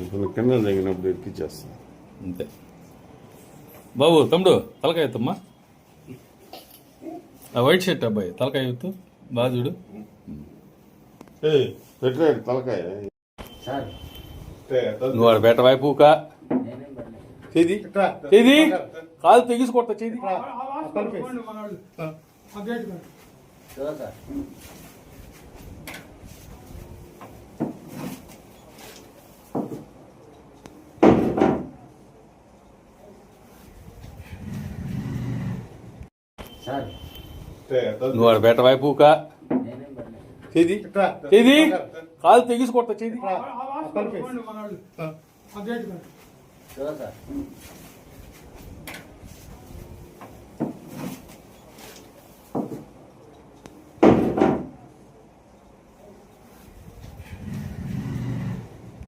ఇప్పుడు కింద తగినప్పుడు ఎక్కిచ్చేస్తా అంతే. బాబు తమ్ముడు తలకాయ ఎత్తమ్మా. ఆ వైట్ షర్ట్ అబ్బాయి తలకాయ ఎత్తు బాగా చూడు. పెట్టలేదు తలకాయ. నువ్వు ఆడ బెట వైపు చేది చేది కాలు తెగిసి కొడతా చేది. నువ్వు ఆడ బెట వైపు చేది చేది కాలు తెగిసి కొడతా చేది.